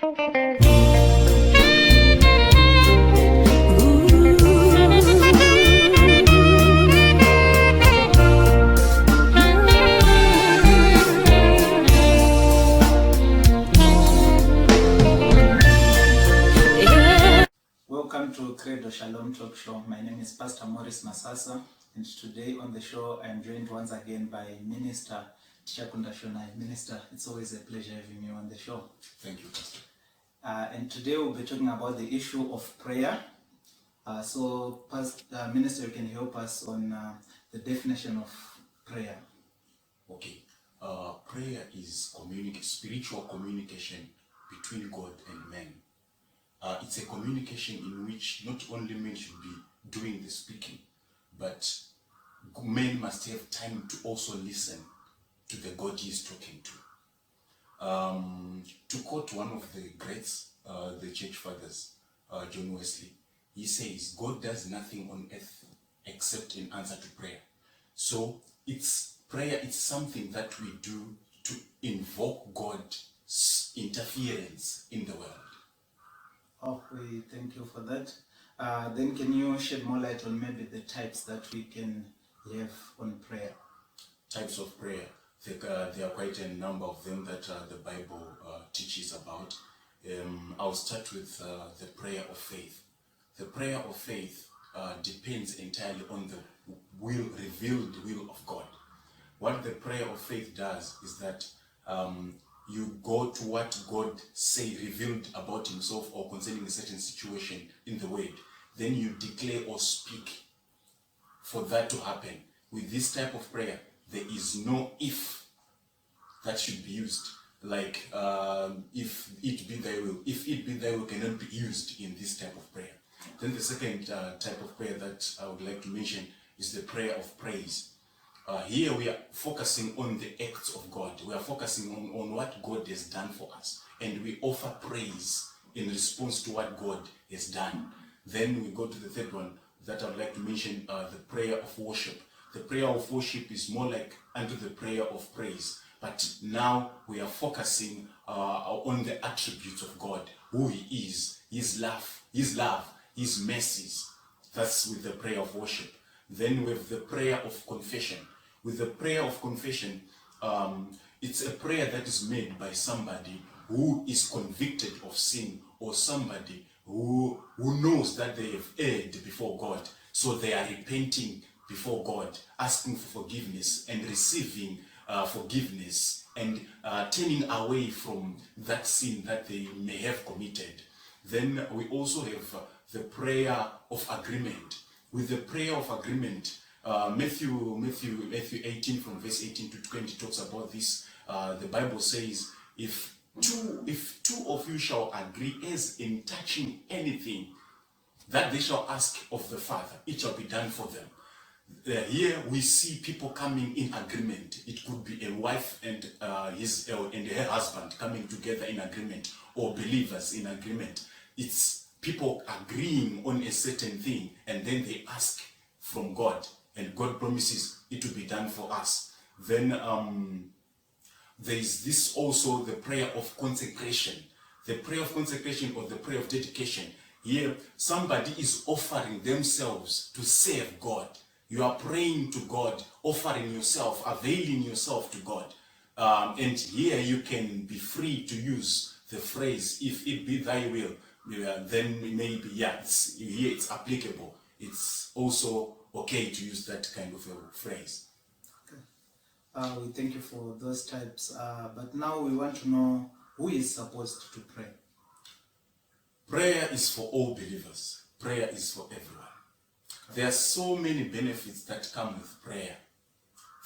Welcome to Credo Shalom Talk Show. My name is Pastor Morris Masasa, and today on the show I am joined once again by Minister Tshakunda Shonai. Minister, it's always a pleasure having you on the show. Thank you, Pastor. And today we'll be talking about the issue of prayer. Minister, you can help us on the definition of prayer. Okay. Prayer is spiritual communication between God and man. It's a communication in which not only men should be doing the speaking, but men must have time to also listen to the God he is talking to. To quote one of the greats, the church fathers, John Wesley, he says, God does nothing on earth except in answer to prayer. So prayer is something that we do to invoke God's interference in the world. Oh, we thank you for that. Then can you shed more light on maybe the types that we can have on prayer? Types of prayer. There are quite a number of them that the Bible teaches about. I'll start with the prayer of faith. The prayer of faith depends entirely on the revealed will of God. What the prayer of faith does is that you go to what God revealed about himself or concerning a certain situation in the word. Then you declare or speak for that to happen. With this type of prayer, there is no if that should be used. Like, if it be thy will. If it be thy will cannot be used in this type of prayer. Then the second type of prayer that I would like to mention is the prayer of praise. Here we are focusing on the acts of God. We are focusing on what God has done for us. And we offer praise in response to what God has done. Then we go to the third one that I would like to mention, the prayer of worship. The prayer of worship is more like unto the prayer of praise. But now we are focusing on the attributes of God, who he is, his love, his mercies. That's with the prayer of worship. Then we have the prayer of confession. With the prayer of confession, it's a prayer that is made by somebody who is convicted of sin, or somebody who knows that they have erred before God. So they are repenting before God, asking for forgiveness and receiving forgiveness, and turning away from that sin that they may have committed. Then we also have the prayer of agreement. With the prayer of agreement, Matthew 18 from verse 18 to 20 talks about this. The Bible says, if two of you shall agree as in touching anything that they shall ask of the Father, it shall be done for them. Here we see people coming in agreement. It could be a wife and her husband coming together in agreement, or believers in agreement. It's people agreeing on a certain thing, and then they ask from God, and God promises it will be done for us. Then there is this also, the prayer of consecration. The prayer of consecration, or the prayer of dedication. Here, somebody is offering themselves to serve God. You are praying to God, offering yourself, availing yourself to God. And here you can be free to use the phrase, if it be thy will, then maybe, here it's applicable. It's also okay to use that kind of a phrase. Okay. We thank you for those types. But now we want to know, who is supposed to pray? Prayer is for all believers. Prayer is for everyone. There are so many benefits that come with prayer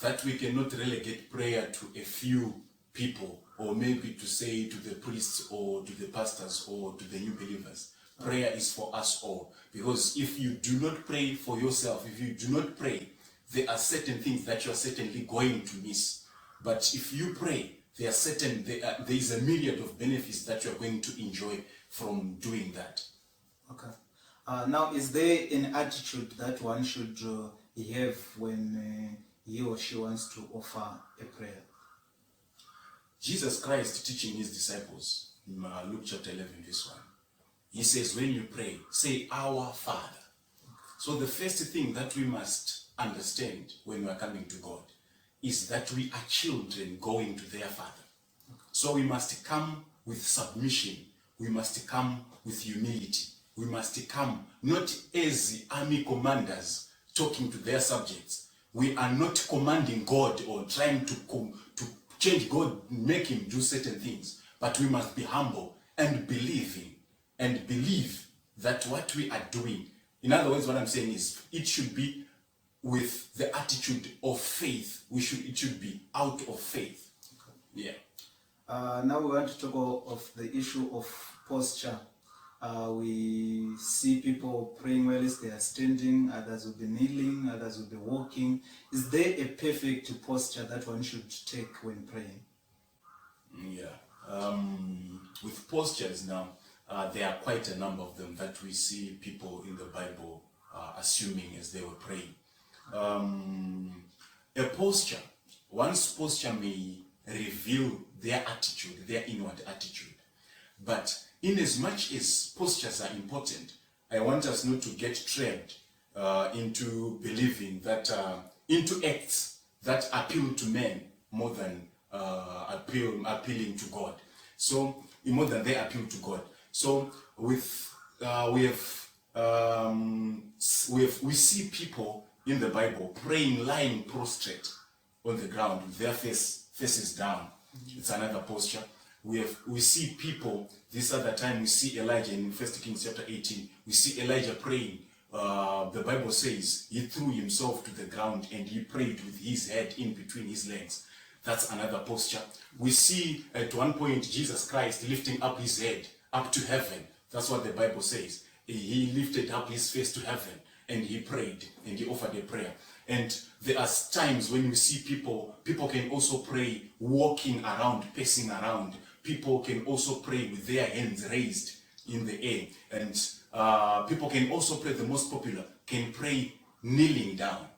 that we cannot relegate prayer to a few people, or maybe to say to the priests or to the pastors or to the new believers. Prayer is for us all. Because if you do not pray for yourself, if you do not pray, there are certain things that you are certainly going to miss. But if you pray, there is a myriad of benefits that you are going to enjoy from doing that. Okay. Now, is there an attitude that one should have when he or she wants to offer a prayer? Jesus Christ teaching his disciples, Luke chapter 11, verse 1. He says, when you pray, say, Our Father. So the first thing that we must understand when we are coming to God is that we are children going to their Father. So we must come with submission. We must come with humility. We must come not as army commanders talking to their subjects. We are not commanding God or trying to change God, make him do certain things. But we must be humble and believe that what we are doing, in other words, what I'm saying is it should be with the attitude of faith. It should be out of faith. Yeah. Now we want to talk of the issue of posture. We see people praying while they are standing, others will be kneeling, others will be walking. Is there a perfect posture that one should take when praying? Yeah. With postures now, there are quite a number of them that we see people in the Bible assuming as they were praying. A posture, one's posture may reveal their attitude, their inward attitude. But in as much as postures are important, I want us not to get trapped into believing that, into acts that appeal to men more than appealing to God. So, more than they appeal to God. So, we see people in the Bible praying, lying prostrate on the ground with their faces down. It's another posture. We see people, this other time we see Elijah in 1 Kings chapter 18, we see Elijah praying. The Bible says he threw himself to the ground and he prayed with his head in between his legs. That's another posture. We see at one point Jesus Christ lifting up his head up to heaven. That's what the Bible says. He lifted up his face to heaven and he prayed and he offered a prayer. And there are times when we see people can also pray walking around, pacing around. People can also pray with their hands raised in the air. And people can also pray, the most popular, can pray kneeling down.